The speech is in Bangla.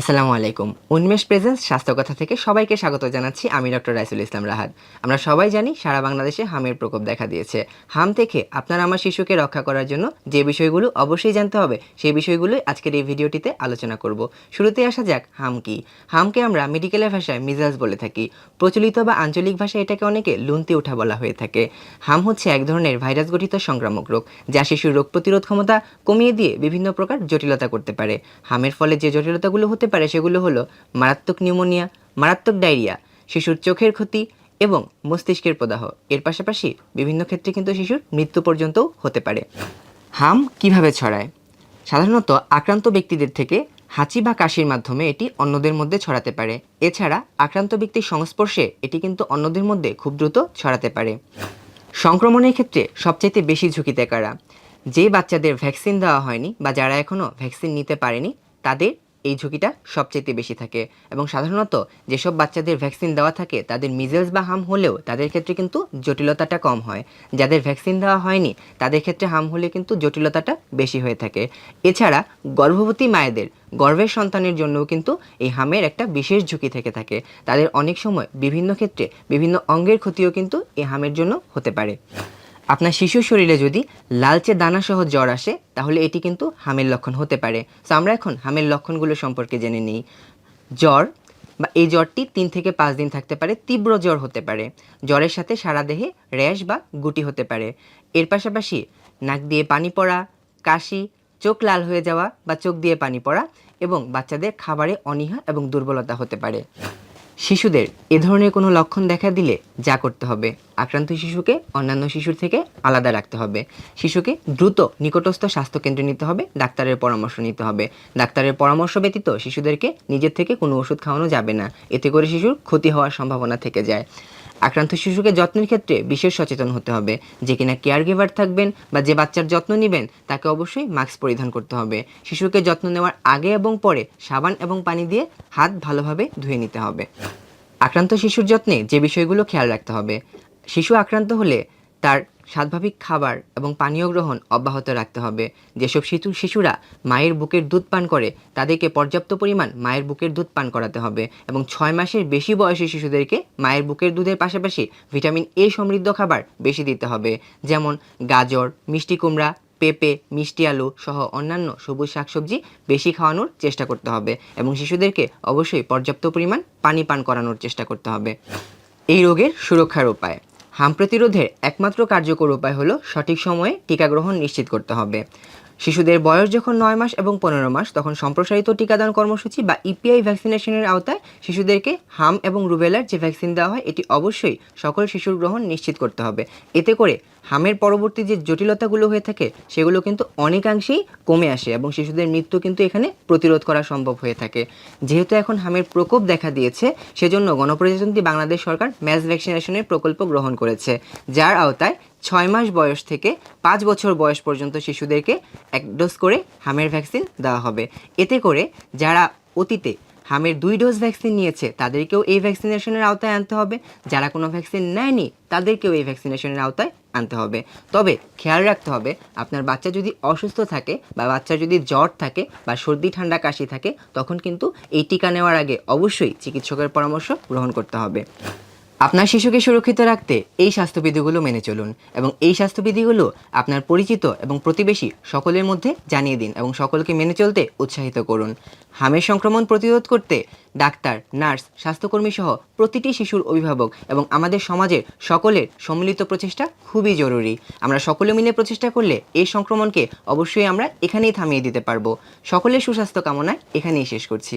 আসসালামু আলাইকুম। উন্মেষ প্রেজেন্স স্বাস্থ্যকথা থেকে সবাইকে স্বাগত জানাচ্ছি। আমি ডক্টর রাইসুল ইসলাম রাহাত। আমরা সবাই জানি সারা বাংলাদেশে হামের প্রকোপ দেখা দিয়েছে। হাম থেকে আপনার আমার শিশুকে রক্ষা করার জন্য যে বিষয়গুলো অবশ্যই জানতে হবে, সেই বিষয়গুলোই আজকের এই ভিডিওটিতে আলোচনা করব। শুরুতেই আসা যাক হাম কি। হামকে আমরা মেডিকেলের ভাষায় মিজাজ বলে থাকি। প্রচলিত বা আঞ্চলিক ভাষায় এটাকে অনেকে লুন্তি ওঠা বলা হয়ে থাকে। হাম হচ্ছে এক ধরনের ভাইরাস গঠিত সংক্রামক রোগ, যা শিশুর রোগ প্রতিরোধ ক্ষমতা কমিয়ে দিয়ে বিভিন্ন প্রকার জটিলতা করতে পারে। হামের ফলে যে জটিলতাগুলো হতে পারে সেগুলো হলো মারাত্মক নিউমোনিয়া, মারাত্মক ডায়রিয়া, শিশুর চোখের ক্ষতি এবং মস্তিষ্কের প্রদাহ। এর পাশাপাশি বিভিন্ন ক্ষেত্রে কিন্তু শিশুর মৃত্যু পর্যন্তও হতে পারে। হাম কিভাবে ছড়ায়? সাধারণত আক্রান্ত ব্যক্তিদের থেকে হাঁচি বা কাশির মাধ্যমে এটি অন্যদের মধ্যে ছড়াতে পারে। এছাড়া আক্রান্ত ব্যক্তির সংস্পর্শে এটি কিন্তু অন্যদের মধ্যে খুব দ্রুত ছড়াতে পারে। সংক্রমণের ক্ষেত্রে সবচাইতে বেশি ঝুঁকিতে কারা? যে বাচ্চাদের ভ্যাকসিন দেওয়া হয়নি বা যারা এখনও ভ্যাকসিন নিতে পারেনি, তাদের এই ঝুঁকিটা সবচাইতে বেশি থাকে। এবং সাধারণত যেসব বাচ্চাদের ভ্যাকসিন দেওয়া থাকে তাদের মিজেলস বা হাম হলেও তাদের ক্ষেত্রে কিন্তু জটিলতাটা কম হয়। যাদের ভ্যাকসিন দেওয়া হয়নি তাদের ক্ষেত্রে হাম হলে কিন্তু জটিলতাটা বেশি হয়ে থাকে। এছাড়া গর্ভবতী মায়েদের গর্ভের সন্তানের জন্যও কিন্তু এই হামের একটা বিশেষ ঝুঁকি থেকে থাকে। তাদের অনেক সময় বিভিন্ন ক্ষেত্রে বিভিন্ন অঙ্গের ক্ষতিও কিন্তু এই হামের জন্য হতে পারে। আপনার শিশুর শরীরে যদি লালচে দানাসহ জ্বর আসে, তাহলে এটি কিন্তু হামের লক্ষণ হতে পারে। সো আমরা এখন হামের লক্ষণগুলো সম্পর্কে জেনে নিই। জ্বর বা এই জ্বরটি 3 থেকে 5 দিন থাকতে পারে। তীব্র জ্বর হতে পারে। জ্বরের সাথে সারা দেহে র্যাশ বা গুটি হতে পারে। এর পাশাপাশি নাক দিয়ে পানি পড়া, কাশি, চোখ লাল হয়ে যাওয়া বা চোখ দিয়ে পানি পড়া এবং বাচ্চাদের খাবারে অনীহা এবং দুর্বলতা হতে পারে। শিশুদের এ ধরনের কোনো লক্ষণ দেখা দিলে যা করতে হবে, আক্রান্ত শিশুকে অন্যান্য শিশুর থেকে আলাদা রাখতে হবে। শিশুকে দ্রুত নিকটস্থ স্বাস্থ্যকেন্দ্রে নিতে হবে, ডাক্তারের পরামর্শ নিতে হবে। ডাক্তারের পরামর্শ ব্যতীত শিশুদেরকে নিজের থেকে কোনো ওষুধ খাওয়ানো যাবে না। এতে করে শিশুর ক্ষতি হওয়ার সম্ভাবনা থেকে যায়। আক্রান্ত শিশুকে যত্নের ক্ষেত্রে বিশেষ সচেতন হতে হবে। যে কিনা কেয়ার গিভার থাকবেন বা যে বাচ্চার যত্ন নেবেন তাকে অবশ্যই মাস্ক পরিধান করতে হবে। শিশুকে যত্ন নেওয়ার আগে এবং পরে সাবান এবং পানি দিয়ে হাত ভালোভাবে ধুয়ে নিতে হবে। আক্রান্ত শিশুর যত্নে যে বিষয়গুলো খেয়াল রাখতে হবে, শিশু আক্রান্ত হলে তার স্বাভাবিক খাবার এবং পানীয় গ্রহণ অব্যাহত রাখতে হবে। যেসব শিশুরা মায়ের বুকের দুধ পান করে তাদেরকে পর্যাপ্ত পরিমাণ মায়ের বুকের দুধ পান করাতে হবে এবং 6 মাসের বেশি বয়সী শিশুদেরকে মায়ের বুকের দুধের পাশাপাশি ভিটামিন এ সমৃদ্ধ খাবার বেশি দিতে হবে। যেমন গাজর, মিষ্টি কুমড়া, পেঁপে, মিষ্টি আলু সহ অন্যান্য সবুজ শাকসবজি বেশি খাওয়ানোর চেষ্টা করতে হবে এবং শিশুদেরকে অবশ্যই পর্যাপ্ত পরিমাণ পানি পান করানোর চেষ্টা করতে হবে। এই রোগের সুরক্ষার উপায়। হাম প্রতিরোধের একমাত্র কার্যকর উপায় হলো সঠিক সময়ে টিকা গ্রহণ নিশ্চিত করতে হবে। শিশুদের বয়স যখন 9 মাস এবং 15 মাস তখন সম্প্রসারিত টিকাদান কর্মসূচি বা ইপিআই ভ্যাকসিনেশনের আওতায় শিশুদেরকে হাম এবং রুবেলার যে ভ্যাকসিন দেওয়া হয় এটি অবশ্যই সকল শিশুর গ্রহণ নিশ্চিত করতে হবে। এতে করে হামের পরবর্তী যে জটিলতাগুলো হয়ে থাকে সেগুলো কিন্তু অনেকাংশেই কমে আসে এবং শিশুদের মৃত্যু কিন্তু এখানে প্রতিরোধ করা সম্ভব হয়ে থাকে। যেহেতু এখন হামের প্রকোপ দেখা দিয়েছে, সেজন্য গণপ্রজাতন্ত্রী বাংলাদেশ সরকার ম্যাস ভ্যাকসিনেশনের প্রকল্প গ্রহণ করেছে, যার আওতায় 6 মাস বয়স থেকে 5 বছর বয়স পর্যন্ত শিশুদেরকে 1 ডোজ করে হামের ভ্যাকসিন দেওয়া হবে। এতে করে যারা অতীতে হামের 2 ডোজ ভ্যাকসিন নিয়েছে তাদেরকেও এই ভ্যাকসিনেশনের আওতায় আনতে হবে। যারা কোনো ভ্যাকসিন নেয়নি তাদেরকেও এই ভ্যাকসিনেশনের আওতায় আনতে হবে। তবে খেয়াল রাখতে হবে, আপনার বাচ্চা যদি অসুস্থ থাকে বা বাচ্চার যদি জ্বর থাকে বা সর্দি ঠান্ডা কাশি থাকে তখন কিন্তু এই টিকা নেওয়ার আগে অবশ্যই চিকিৎসকের পরামর্শ গ্রহণ করতে হবে। আপনার শিশুকে সুরক্ষিত রাখতে এই স্বাস্থ্যবিধিগুলো মেনে চলুন এবং এই স্বাস্থ্যবিধিগুলো আপনার পরিচিত এবং প্রতিবেশী সকলের মধ্যে জানিয়ে দিন এবং সকলকে মেনে চলতে উৎসাহিত করুন। হামের সংক্রমণ প্রতিরোধ করতে ডাক্তার, নার্স, স্বাস্থ্যকর্মী সহ প্রতিটি শিশুর অভিভাবক এবং আমাদের সমাজের সকলের সম্মিলিত প্রচেষ্টা খুবই জরুরি। আমরা সকলে মিলে প্রচেষ্টা করলে এই সংক্রমণকে অবশ্যই আমরা এখানেই থামিয়ে দিতে পারবো। সকলের সুস্বাস্থ্য কামনায় এখানেই শেষ করছি।